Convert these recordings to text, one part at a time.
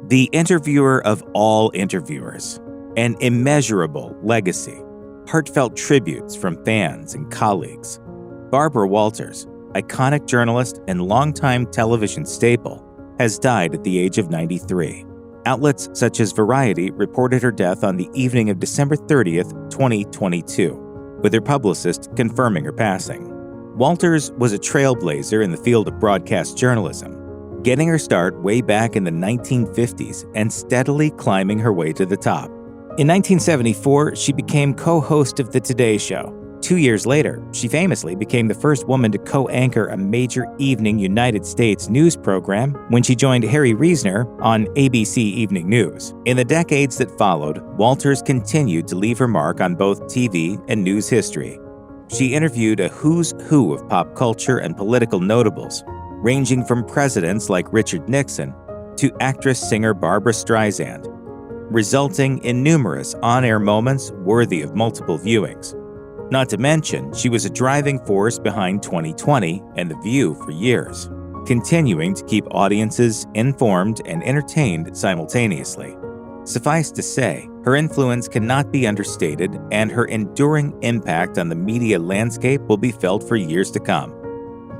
The interviewer of all interviewers, an immeasurable legacy, heartfelt tributes from fans and colleagues. Barbara Walters, iconic journalist and longtime television staple, has died at the age of 93. Outlets such as Variety reported her death on the evening of December 30th, 2022, with her publicist confirming her passing. Walters was a trailblazer in the field of broadcast journalism, getting her start way back in the 1950s and steadily climbing her way to the top. In 1974, she became co-host of The Today Show. 2 years later, she famously became the first woman to co-anchor a major evening United States news program when she joined Harry Reasoner on ABC Evening News. In the decades that followed, Walters continued to leave her mark on both TV and news history. She interviewed a who's who of pop culture and political notables, ranging from presidents like Richard Nixon to actress-singer Barbra Streisand, resulting in numerous on-air moments worthy of multiple viewings. Not to mention, she was a driving force behind 2020 and The View for years, continuing to keep audiences informed and entertained simultaneously. Suffice to say, her influence cannot be understated, and her enduring impact on the media landscape will be felt for years to come.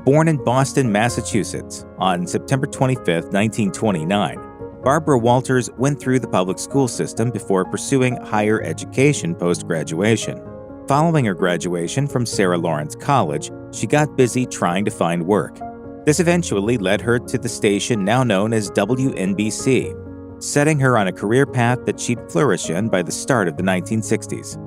Born in Boston, Massachusetts, on September 25, 1929, Barbara Walters went through the public school system before pursuing higher education post-graduation. Following her graduation from Sarah Lawrence College, she got busy trying to find work. This eventually led her to the station now known as WNBC, setting her on a career path that she'd flourish in by the start of the 1960s.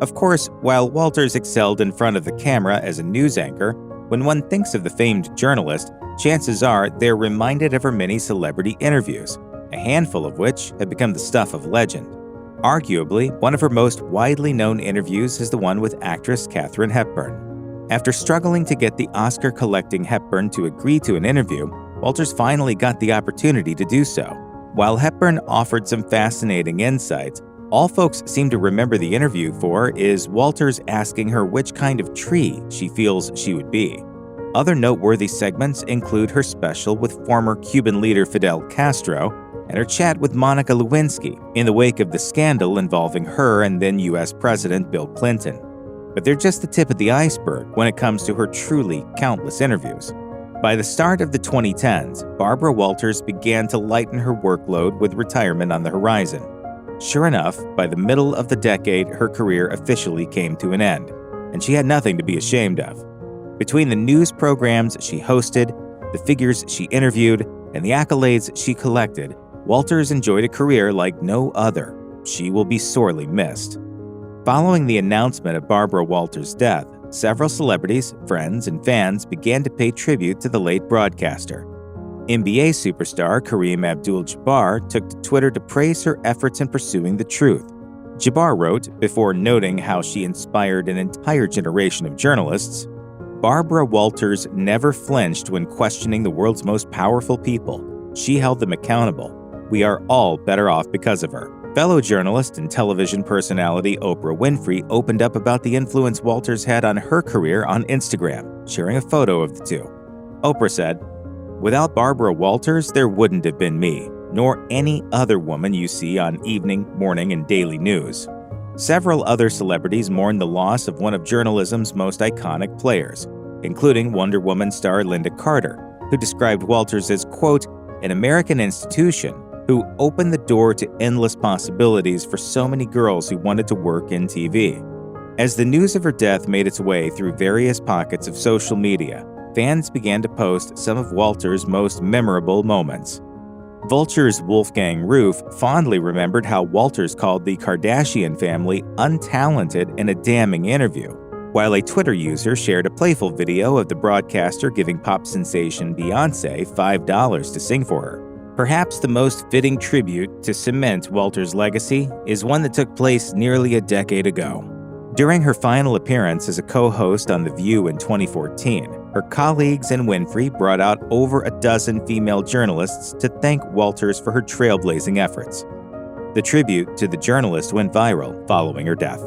Of course, while Walters excelled in front of the camera as a news anchor, when one thinks of the famed journalist, chances are they're reminded of her many celebrity interviews, a handful of which have become the stuff of legend. Arguably, one of her most widely known interviews is the one with actress Katharine Hepburn. After struggling to get the Oscar-collecting Hepburn to agree to an interview, Walters finally got the opportunity to do so. While Hepburn offered some fascinating insights, all folks seem to remember the interview for is Walters asking her which kind of tree she feels she would be. Other noteworthy segments include her special with former Cuban leader Fidel Castro and her chat with Monica Lewinsky in the wake of the scandal involving her and then U.S. President Bill Clinton. But they're just the tip of the iceberg when it comes to her truly countless interviews. By the start of the 2010s, Barbara Walters began to lighten her workload with retirement on the horizon. Sure enough, by the middle of the decade, her career officially came to an end, and she had nothing to be ashamed of. Between the news programs she hosted, the figures she interviewed, and the accolades she collected, Walters enjoyed a career like no other. She will be sorely missed. Following the announcement of Barbara Walters' death, several celebrities, friends, and fans began to pay tribute to the late broadcaster. NBA superstar Kareem Abdul-Jabbar took to Twitter to praise her efforts in pursuing the truth. Jabbar wrote, before noting how she inspired an entire generation of journalists, "Barbara Walters never flinched when questioning the world's most powerful people. She held them accountable. We are all better off because of her." Fellow journalist and television personality Oprah Winfrey opened up about the influence Walters had on her career on Instagram, sharing a photo of the two. Oprah said, "Without Barbara Walters, there wouldn't have been me, nor any other woman you see on evening, morning, and daily news." Several other celebrities mourned the loss of one of journalism's most iconic players, including Wonder Woman star Linda Carter, who described Walters as, quote, "an American institution who opened the door to endless possibilities for so many girls who wanted to work in TV." As the news of her death made its way through various pockets of social media, fans began to post some of Walters' most memorable moments. Vulture's Wolfgang Roof fondly remembered how Walters called the Kardashian family untalented in a damning interview, while a Twitter user shared a playful video of the broadcaster giving pop sensation Beyoncé $5 to sing for her. Perhaps the most fitting tribute to cement Walters' legacy is one that took place nearly a decade ago. During her final appearance as a co-host on The View in 2014, her colleagues and Winfrey brought out over a dozen female journalists to thank Walters for her trailblazing efforts. The tribute to the journalist went viral following her death.